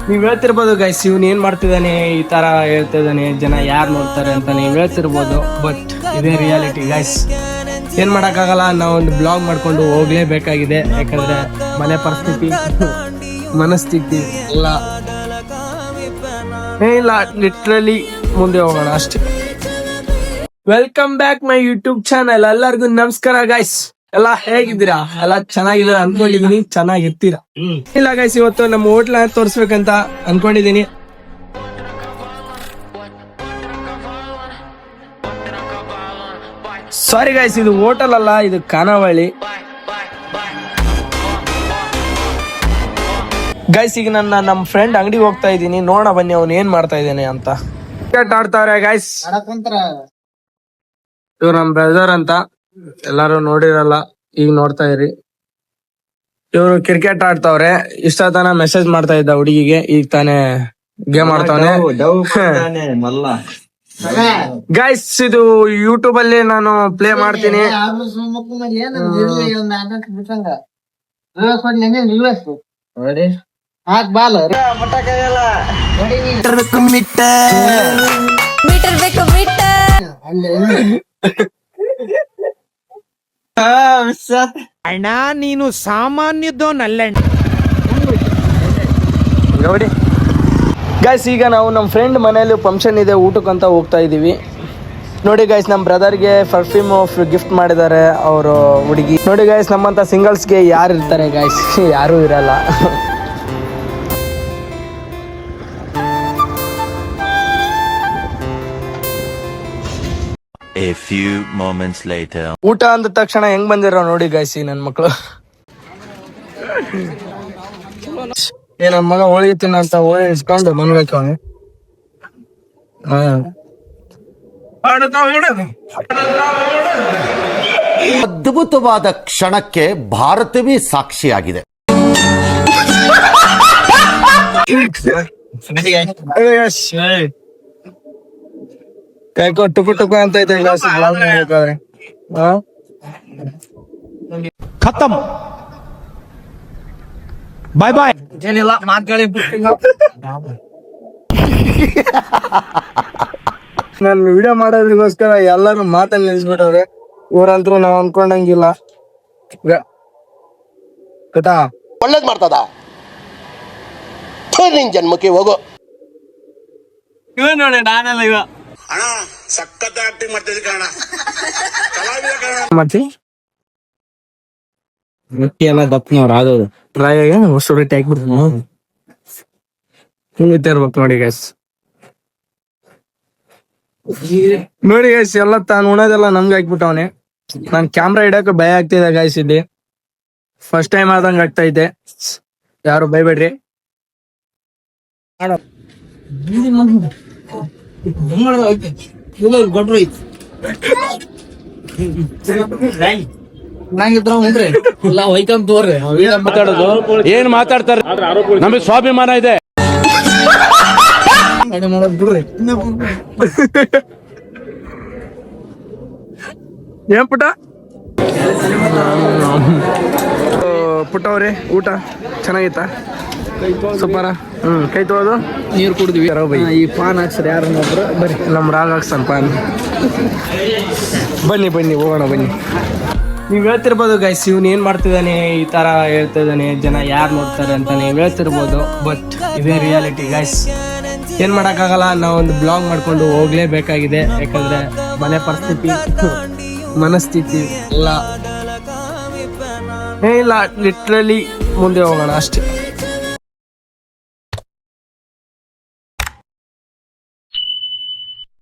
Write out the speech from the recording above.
ನೀವ್ ಹೇಳ್ತಿರ್ಬೋದು ಗೈಸ್ ಇವ್ನು ಏನ್ ಮಾಡ್ತಿದ್ದಾನೆ, ಈ ತರ ಹೇಳ್ತಿದ್ದಾನೆ, ಜನ ಯಾರು ನೋಡ್ತಾರೆ ಅಂತ ನೀವ್ ಹೇಳ್ತಿರ್ಬೋದು. ಬಟ್ ಇದೇ ರಿಯಾಲಿಟಿ ಗೈಸ್. ಏನ್ ಮಾಡಕ್ಕಾಗಲ್ಲ, ನಾವು ಒಂದು ಬ್ಲಾಗ್ ಮಾಡ್ಕೊಂಡು ಹೋಗ್ಲೇಬೇಕಾಗಿದೆ. ಯಾಕಂದ್ರೆ ಮನೆ ಪರಿಸ್ಥಿತಿ ಮನಸ್ಥಿತಿ ಎಲ್ಲ ಇಲ್ಲ, ಲಿಟ್ರಲಿ ಮುಂದೆ ಹೋಗೋಣ ಅಷ್ಟೇ. Welcome back my YouTube channel. ಎಲ್ಲರಿಗೂ ನಮಸ್ಕಾರ ಗೈಸ್. ಎಲ್ಲ ಹೇಗಿದ್ದೀರಾ? ಎಲ್ಲ ಚೆನ್ನಾಗಿದ್ದೀರಾ ಅನ್ಕೊಂಡಿದೀನಿ, ಚೆನ್ನಾಗಿರ್ತೀರಾ. ಇಲ್ಲ ಗೈಸ್, ಇವತ್ತು ನಮ್ಮ ಹೋಟ್ಲ ತೋರ್ಸ್ಬೇಕಂತ ಅನ್ಕೊಂಡಿದೀನಿ. ಸಾರಿ ಗೈಸ್, ಇದು ಹೋಟೆಲ್ ಅಲ್ಲ, ಇದು ಖಾನಾವಳಿ ಗೈಸ್. ಈಗ ನಮ್ಮ ಫ್ರೆಂಡ್ ಅಂಗಡಿಗೆ ಹೋಗ್ತಾ ಇದ್ದೀನಿ, ನೋಡೋಣ ಬನ್ನಿ ಅವ್ನು ಏನ್ ಮಾಡ್ತಾ ಇದ್ದೇನೆ ಅಂತ. ಕ್ರಿಕೆಟ್ ಆಡ್ತಾವ್ರೆ ಗೈಸ್. ಇವ್ರು ನಮ್ ಬ್ರದರ್ ಅಂತ, ಎಲ್ಲಾರು ನೋಡಿರಲ್ಲ, ಈಗ ನೋಡ್ತಾ ಇರಿ. ಇವ್ರು ಕ್ರಿಕೆಟ್ ಆಡ್ತಾವ್ರೆ. ಇಷ್ಟ ತಾನ ಮೆಸೇಜ್ ಮಾಡ್ತಾ ಇದ್ದ ಹುಡುಗಿಗೆ, ಈಗ ತಾನೇ ಗೇಮ್ ಆಡ್ತಾವನೆ. ಗೈಸ್, ಇದು ಯೂಟ್ಯೂಬ್ ಅಲ್ಲಿ ನಾನು ಪ್ಲೇ ಮಾಡ್ತೀನಿ. ಅಣ್ಣ ನೀನು ಸಾಮಾನ್ಯದೋನಲ್ಲ ನೋಡಿ ಗೈಸ್. ಈಗ ನಾವು ನಮ್ಮ ಫ್ರೆಂಡ್ ಮನೆಯಲ್ಲಿ ಫಂಕ್ಷನ್ ಇದೆ, ಊಟಕ್ಕಂತ ಹೋಗ್ತಾ ಇದೀವಿ. ನೋಡಿ ಗೈಸ್, ನಮ್ಮ ಬ್ರದರ್ಗೆ ಪರ್ಫ್ಯೂಮ್ ಗಿಫ್ಟ್ ಮಾಡಿದ್ದಾರೆ ಅವರು ಹುಡುಗಿ. ನೋಡಿ ಗೈಸ್, ನಮ್ಮಂತ ಸಿಂಗಲ್ಸ್ಗೆ ಯಾರು ಇರ್ತಾರೆ ಗೈಸ್? ಯಾರು ಇರಲ್ಲ. A few moments later. ಊಟ ಅಂದ ತಕ್ಷಣ ಹೆಂಗ್ ಬಂದಿರೋ ನೋಡಿ ಗೈಸ್ ನನ್ ಮಕ್ಳು. ನನ್ ಮಗ ಹೋಳಿಗೆ ತಿನ್ನಂತ ಹೋಳಿ ಇಸ್ಕೊಂಡು ಮನ್ಬೇಕು ಅವನು. ಅದ್ಭುತವಾದ ಕ್ಷಣಕ್ಕೆ ಭಾರತವೇ ಸಾಕ್ಷಿಯಾಗಿದೆ. ಕೈಕೋ ಟುಕು ಟುಕು ಅಂತ ಐತೆ ಗ್ಲಾಸ್. ಖತಮ್, ಬಾಯ್ ಬಾಯ್. ಏನಿಲ್ಲ ಮಾತುಗಳು. ನಾನು ವಿಡಿಯೋ ಮಾಡೋದಕ್ಕೋಸ್ಕರ ಎಲ್ಲರೂ ಮಾತಲ್ಲಿ ನಿಲ್ಸ್ಬಿಟ್ಟವ್ರೆ. ಊರಂತ್ರು ನಾವ್ ಅನ್ಕೊಂಡಂಗಿಲ್ಲ. ಗೊತ್ತಾ, ಒಳ್ಳೇದ್ ಮಾಡ್ತದ ನಿನ್ ಜನ್ಮಕ್ಕೆ ಹೋಗೋ. ಇವ ನೋಡಿ ನಾನೆಲ್ಲ ಇವ ಅಣ್ಣ ಸಖತ್ ಆಕ್ಟಿಂಗ್ ಮಾಡ್ತಿದ್ದೆ ಕಣ, ಮಾಡ್ತಿ ಎಲ್ಲ ದಪ್ಪನವ್ರು ಆದೋದು ರಾಯಾಗ ಹೊಸ ರೊಟ್ಟಿ ಹಾಕ್ಬಿಡ್ತೀನಿ. ಹಿಂಗಿತ್ತ ಇರ್ಬೇಕು ನೋಡಿ ಗೈಸ್. ನೋಡಿ ಗೈಸ್, ಎಲ್ಲ ತಾನು ಉಣೋದೆಲ್ಲ ನಮ್ಗೆ ಹಾಕ್ಬಿಟ್ಟವನೆ. ನಾನ್ ಕ್ಯಾಮ್ರಾ ಇಡಕ್ಕೆ ಭಯ ಆಗ್ತಿದೆ ಗೈಸ್. ಇಲ್ಲಿ ಫಸ್ಟ್ ಟೈಮ್ ಆದಂಗ ಆಗ್ತಾ ಇದೆ, ಯಾರು ಬೈಬೇಡ್ರಿ. ಮಾತಾಡೋದು ಏನ್ ಮಾತಾಡ್ತಾರೆ, ನಮಗೆ ಸ್ವಾಭಿಮಾನ ಇದೆ. ಏನ್ ಪುಟ ಪುಟ್ಟವ್ರೆ, ಊಟ ಚೆನ್ನಾಗಿತ್ತ? ಸೂಪರ. ಕೈ ತೊಳೆದು ನೀರು ಕುಡಿದ್ವಿ. ಈ ಪಾನ್ ಹಾಕ್ಸರಿ ಯಾರನ್ನೊಬ್ರು ಬರ್ರಿ, ನಮ್ ರಾಗ ಹಾಕ್ಸನ್ ಪಾನ್. ಬನ್ನಿ ಬನ್ನಿ ಹೋಗೋಣ ಬನ್ನಿ. ನೀವ್ ಹೇಳ್ತಿರ್ಬೋದು ಗೈಸ್ ಇವ್ನು ಏನ್ ಮಾಡ್ತಿದ್ದಾನೆ, ಈ ತರ ಹೇಳ್ತಿದ್ದಾನೆ, ಜನ ಯಾರು ನೋಡ್ತಾರೆ ಅಂತ ನೀವ್ ಹೇಳ್ತಿರ್ಬೋದು. ಬಟ್ ಇದೇ ರಿಯಾಲಿಟಿ ಗೈಸ್. ಏನ್ ಮಾಡಕ್ಕಾಗಲ್ಲ, ನಾವು ಒಂದು ಬ್ಲಾಗ್ ಮಾಡ್ಕೊಂಡು ಹೋಗ್ಲೇಬೇಕಾಗಿದೆ. ಯಾಕಂದ್ರೆ ಮನೆ ಪರಿಸ್ಥಿತಿ ಮನಸ್ಥಿತಿ ಎಲ್ಲ ಇಲ್ಲ, ಲಿಟ್ರಲಿ ಮುಂದೆ ಹೋಗೋಣ ಅಷ್ಟೇ.